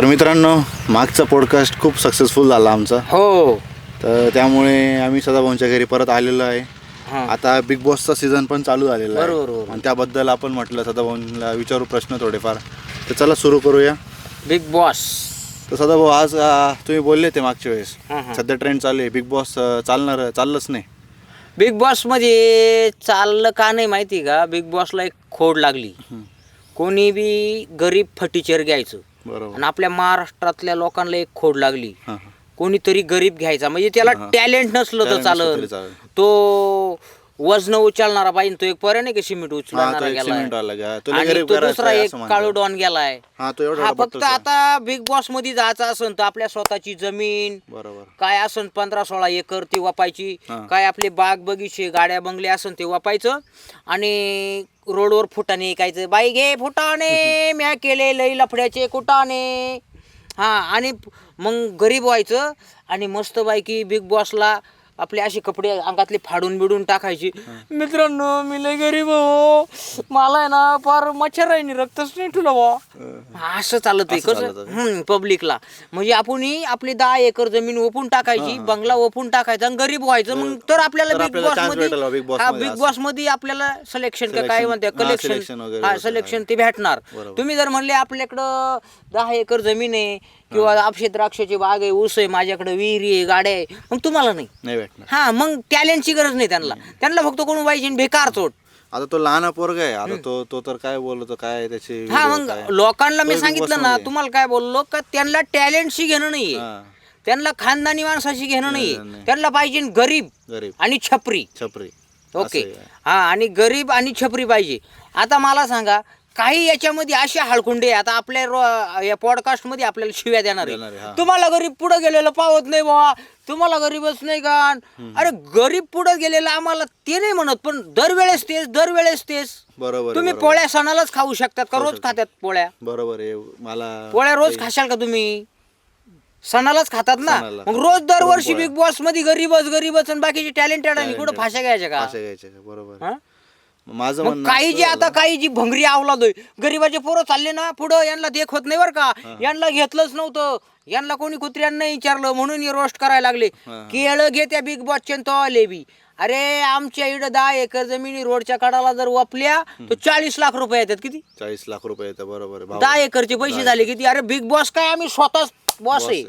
मित्रांनो, मागचा पॉडकास्ट खूप सक्सेसफुल झाला आमचा. हो. तर त्यामुळे आम्ही सदाभाऊंच्या घरी परत आलेलो आहे. आता बिग बॉसचा सीझन पण चालू झालेला आहे. बरोबर. आणि त्याबद्दल आपण म्हटलं सदाभाऊंना विचारू प्रश्न थोडेफार. तर चला सुरू करूया. Big boss. तर सदाभाऊ, आज तुम्ही बोलले ते मागच्या वेळेस सध्या ट्रेंड चालू आहे, बिग बॉस चाललंच नाही. बिग बॉस मध्ये चाललं का नाही माहिती का? बिग बॉसला एक खोड लागली. कोणी बी गरीब फटीचर घ्यायचं. बरोबर. आणि आपल्या महाराष्ट्रातल्या लोकांना एक खोड लागली. कोणीतरी गरीब घ्यायचा, म्हणजे त्याला टॅलेंट नसलं तर चालत. तो वजन उचलणारा पाहिजे, तो एक पर्याय नाही का सिमेंट उचलणारा गेलाय, आणि तो दुसरा एक काळू डॉन गेलाय. हा फक्त आता बिग बॉस मध्ये जायचं असेल तर आपल्या स्वतःची जमीन काय असेल 15-16 एकर ती वापायची, काय आपले बाग बगीचे गाड्या बंगले असेल ते वापायचं, आणि रोडवर फुटाणे ऐकायचं, बाई घे फुटाणे म्या केले लई लफड्याचे कुटाणे. आणि मग गरीब व्हायचं आणि मस्त बायकी बिग बॉसला आपले असे कपडे अंगातले फाडून बिडून टाकायची. मित्रांनो, मी लय गरीब हो, मला आहे ना फार मच्छर आहे, रक्तच नाही ठुलं बा, असं चालत आहे कसं पब्लिकला. म्हणजे आपण आपली 10 एकर जमीन ओपून टाकायची, बंगला ओपून टाकायचा आणि गरीब व्हायचं. मग तर आपल्याला बिग बॉस मध्ये आपल्याला सिलेक्शन काय म्हणते, कलेक्शन सिलेक्शन ते भेटणार. तुम्ही जर म्हणले आपल्याकडं 10 एकर जमीन आहे किंवा आपशे द्राक्षाची बाग आहे, ऊस आहे, माझ्याकडे विहिरी आहे, गाड्या आहे, मग तुम्हाला नाही भेटणार. मग टॅलेंटची गरज नाही त्यांना फक्त कोण पाहिजे बेकार चोट. आता तो लहान पोरगा आहे, आता तो तर काय बोलतो काय त्याची. मग लोकांना मी सांगितलं ना, तुम्हाला काय बोललो का, त्यांना टॅलेंटशी घेणं नाहीये, त्यांना खानदानी माणसाशी घेणं नाहीये, त्यांना पाहिजे गरीब आणि छपरी. ओके. आणि गरीब आणि छपरी पाहिजे. आता मला सांगा, काही याच्यामध्ये असे हाळकुंडे आता आपल्या या पॉडकास्ट मध्ये आपल्याला शिव्या देणार आहे, तुम्हाला गरीब पुढे गेलेलं पावत नाही बा, तुम्हाला गरीबच नाही का. अरे गरीब पुढे गेलेलं आम्हाला ते नाही म्हणत, पण दरवेळेस तेच. बरोबर. तुम्ही पोळ्या सणालाच खाऊ शकतात का? रोज खातात पोळ्या? बरोबर आहे. मला पोळ्या रोज खाशाल का तुम्ही? सणालाच खातात ना. मग रोज दरवर्षी बिग बॉस मध्ये गरीबच आणि बाकीचे टॅलेंटेड आणि कुठं फाशा घ्यायच्या का? बरोबर. काही जी आता काही जी भंगरी आवलादोय, गरीबाचे पोरं चालले ना पुढं, यांना देख होत नाही बरं का, यांना घेतलंच नव्हतं, यांना कोणी कुत्र्यांना विचारलं म्हणून हे रोस्ट करायला लागले. केळं घे त्या बिग बॉसचे तो आले बी. अरे आमच्या इकडे 10 एकर जमिनी रोडच्या कडाला जर वापल्या तर 40 लाख रुपये येतात. किती? 40 लाख रुपये येतात. बरोबर. 10 एकरचे पैसे झाले किती? अरे बिग बॉस काय, आम्ही स्वतःच बॉस आहे.